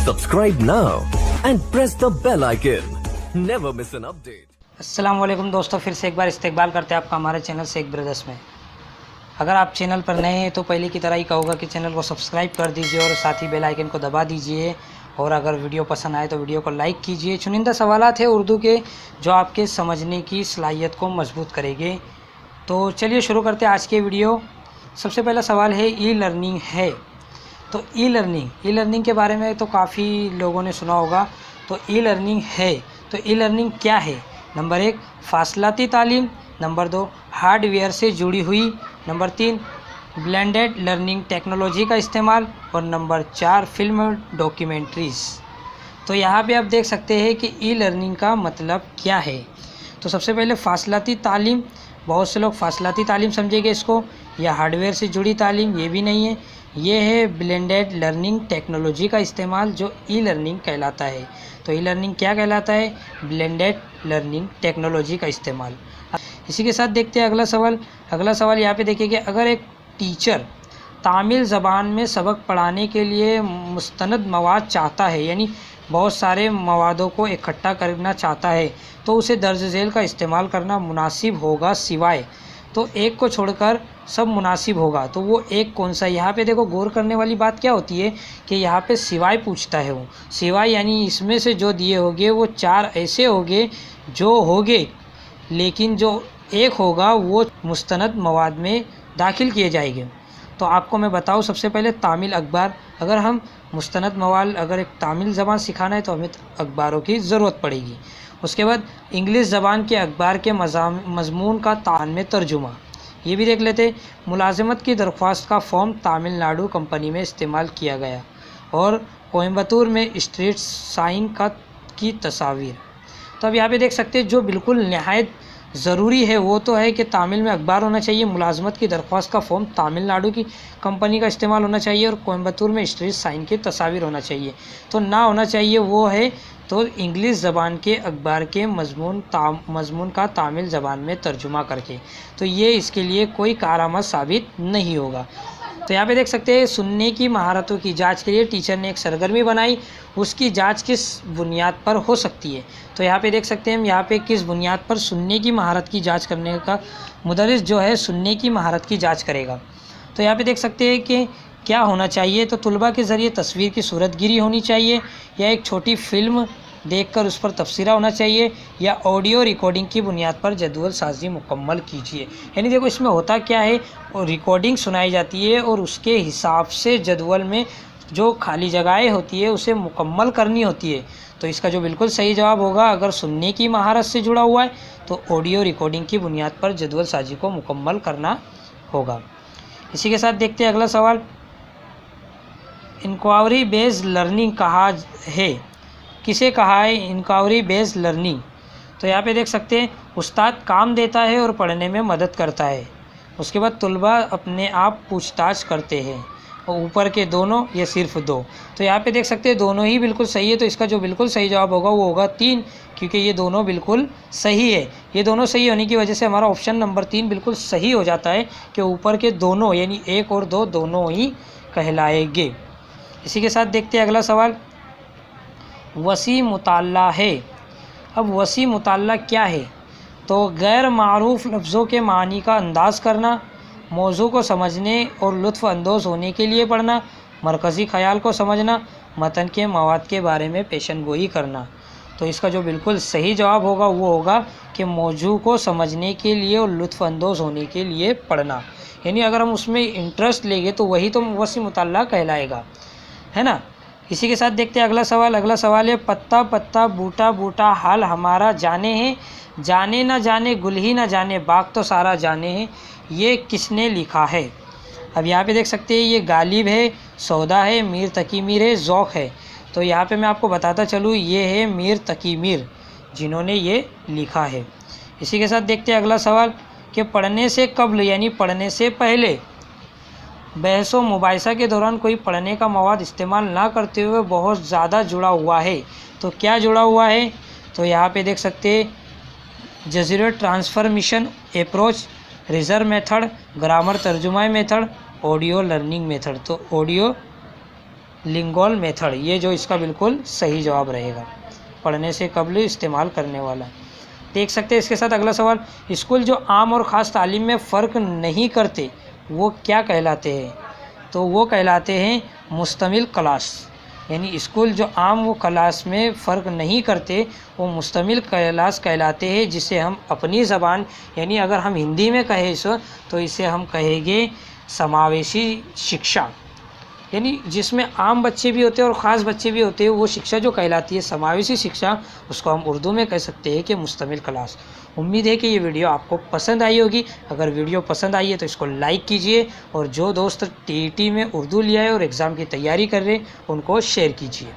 Subscribe now and press the bell icon. Never miss an update. अस्सलाम वालेकुम दोस्तों, फिर से एक बार इस्तकबाल करते हैं आपका हमारे चैनल शेख ब्रदर्स में। अगर आप चैनल पर नए हैं तो पहले की तरह ही कहूँगा कि चैनल को सब्सक्राइब कर दीजिए और साथ ही बेल आइकन को दबा दीजिए। और अगर वीडियो पसंद आए तो वीडियो को लाइक कीजिए। चुनिंदा सवालात है उर्दू के जो आपके समझने की सलाहियत को मजबूत करेंगे। तो चलिए शुरू करते हैं आज के वीडियो। सबसे पहला सवाल है ई लर्निंग है। तो ई लर्निंग के बारे में तो काफ़ी लोगों ने सुना होगा। तो ई लर्निंग है, तो ई लर्निंग क्या है? नंबर 1 फासलाती तालीम, नंबर 2 हार्डवेयर से जुड़ी हुई, नंबर 3 ब्लेंडेड लर्निंग टेक्नोलॉजी का इस्तेमाल और नंबर 4 फिल्म डॉक्यूमेंट्रीज़। तो यहाँ पे आप देख सकते हैं कि ई लर्निंग का मतलब क्या है। तो सबसे पहले फासलाती तालीम, बहुत से लोग फासलाती तालीम समझेंगे इसको, या हार्डवेयर से जुड़ी तालीम, ये भी नहीं है। ये है ब्लेंडेड लर्निंग टेक्नोलॉजी का इस्तेमाल जो ई लर्निंग कहलाता है। तो ई लर्निंग क्या कहलाता है? ब्लेंडेड लर्निंग टेक्नोलॉजी का इस्तेमाल। इसी के साथ देखते हैं अगला सवाल। अगला सवाल यहाँ पे देखिए कि अगर एक टीचर तामिल ज़बान में सबक पढ़ाने के लिए मुस्तनद मवाद चाहता है, यानी बहुत सारे मवादों को इकट्ठा करना चाहता है, तो उसे दर्ज झेल का इस्तेमाल करना मुनासिब होगा सिवाय, तो एक को छोड़कर सब मुनासिब होगा। तो वो एक कौन सा? यहाँ पे देखो गौर करने वाली बात क्या होती है कि यहाँ पे सिवाय पूछता है। वो सिवाय यानी इसमें से जो दिए होंगे वो 4 ऐसे होंगे जो होंगे, लेकिन जो एक होगा वो मुस्तनद मवाद में दाखिल किए जाएंगे। तो आपको मैं बताऊँ, सबसे पहले तामिल अखबार। अगर हम मुस्तनद मवाद, अगर एक तामिल ज़बान सिखाना है तो हमें अखबारों की ज़रूरत पड़ेगी। उसके बाद इंग्लिश ज़बान के अखबार के मज़मून का तान में तर्जुमा, ये भी देख लेते। मुलाजमत की दरख्वास्त का फॉर्म तमिलनाडु कंपनी में इस्तेमाल किया गया और कोयम्बतूर में स्ट्रीट साइन की तस्वीर। तो अब यहाँ पे देख सकते हैं जो बिल्कुल नहायत ज़रूरी है वो तो है कि तामिल में अखबार होना चाहिए, मुलाजमत की दरख्वास्त का फॉर्म तमिलनाडु की कंपनी का इस्तेमाल होना चाहिए और कोयम्बतूर में स्ट्रीट साइन की तस्वीर होना चाहिए। तो ना होना चाहिए वो है तो इंग्लिश ज़बान के अखबार के मज़मून का तामिल ज़बान में तर्जुमा करके। तो ये इसके लिए कोई कारआमद साबित नहीं होगा। तो यहाँ पे देख सकते हैं सुनने की महारतों की जांच के लिए टीचर ने एक सरगर्मी बनाई, उसकी जांच किस बुनियाद पर हो सकती है? तो यहाँ पे देख सकते हैं हम यहाँ पे किस बुनियाद पर सुनने की महारत की जांच करने का मुदर्रिस जो है सुनने की महारत की जांच करेगा। तो यहाँ पे देख सकते हैं कि क्या होना चाहिए। तो तुलबा के ज़रिए तस्वीर की सूरतगिरी होनी चाहिए, या एक छोटी फिल्म देखकर उस पर तफसीरा होना चाहिए, या ऑडियो रिकॉर्डिंग की बुनियाद पर जदवल साजी मुकम्मल कीजिए। यानी देखो इसमें होता क्या है, और रिकॉर्डिंग सुनाई जाती है और उसके हिसाब से जदवल में जो खाली जगहें होती है उसे मुकम्मल करनी होती है। तो इसका जो बिल्कुल सही जवाब होगा, अगर सुनने की महारत से जुड़ा हुआ है तो ऑडियो रिकॉर्डिंग की बुनियाद पर जदवल साजी को मुकम्मल करना होगा। इसी के साथ देखते हैं अगला सवाल। इंक्वायरी बेस्ड लर्निंग कहा है, किसे कहा है इंक्वायरी बेस्ड लर्निंग? तो यहाँ पे देख सकते हैं उस्ताद काम देता है और पढ़ने में मदद करता है। उसके बाद तुलबा अपने आप पूछताछ करते हैं, और ऊपर के दोनों या सिर्फ 2। तो यहाँ पे देख सकते हैं दोनों ही बिल्कुल सही है। तो इसका जो बिल्कुल सही जवाब होगा वो होगा 3, क्योंकि ये दोनों बिल्कुल सही है। ये दोनों सही होने की वजह से हमारा ऑप्शन नंबर 3 बिल्कुल सही हो जाता है कि ऊपर के दोनों यानी 1 और 2 दोनों ही कहलाएंगे। इसी के साथ देखते हैं अगला सवाल। वसी मुताल्ला है। अब वसी मुताल्ला क्या है? तो गैर मारूफ लफ्ज़ों के मानी का अंदाज़ करना, मौजू को समझने और लुत्फ़ अंदोज़ होने के लिए पढ़ना, मरकज़ी ख़याल को समझना, मतन के मवाद के बारे में पेशन गोई करना। तो इसका जो बिल्कुल सही जवाब होगा वो होगा कि मौजू को समझने के लिए और लुत्फ़ अंदोज़ होने के लिए पढ़ना। यानी अगर हम उसमें इंटरेस्ट लेंगे तो वही तो वसी मुताल्ला कहलाएगा, है ना। इसी के साथ देखते हैं अगला सवाल। अगला सवाल है पत्ता पत्ता बूटा बूटा हाल हमारा जाने हैं, जाने ना जाने गुल ही ना जाने बाग तो सारा जाने हैं, ये किसने लिखा है? अब यहाँ पे देख सकते हैं ये गालिब है, सौदा है, मीर तकी मीर है, ज़ौक़ है। तो यहाँ पे मैं आपको बताता चलूँ ये है मीर तकी मीर जिन्होंने ये लिखा है। इसी के साथ देखते हैं अगला सवाल कि पढ़ने से कब्ल यानी पढ़ने से पहले बहस व मुबाहिसा के दौरान कोई पढ़ने का मवाद इस्तेमाल ना करते हुए बहुत ज़्यादा जुड़ा हुआ है। तो क्या जुड़ा हुआ है? तो यहाँ पे देख सकते हैं Jazeera transformation approach, reserve method, grammar तर्जुमा मेथड, ऑडियो लर्निंग मेथड। तो ऑडियो लिंगोल मेथड, ये जो इसका बिल्कुल सही जवाब रहेगा। पढ़ने से कबल इस्तेमाल करने वाला। देख सकते हैं इसके साथ अगला सवाल, स्कूल जो आम और ख़ास तालीम में फ़र्क नहीं करते वो क्या कहलाते हैं? तो वो कहलाते हैं मुश्तमिल क्लास। यानी स्कूल जो आम व क्लास में फ़र्क नहीं करते वो मुश्तमिल क्लास कहलाते हैं, जिसे हम अपनी ज़बान यानी अगर हम हिंदी में कहें इसे तो इसे हम कहेंगे समावेशी शिक्षा। यानी जिसमें आम बच्चे भी होते हैं और ख़ास बच्चे भी होते हैं, वो शिक्षा जो कहलाती है समावेशी शिक्षा, उसको हम उर्दू में कह सकते हैं कि मुश्तमिल क्लास। उम्मीद है कि ये वीडियो आपको पसंद आई होगी। अगर वीडियो पसंद आई है तो इसको लाइक कीजिए, और जो दोस्त टीईटी में उर्दू लिया है और एग्ज़ाम की तैयारी कर रहे हैं उनको शेयर कीजिए।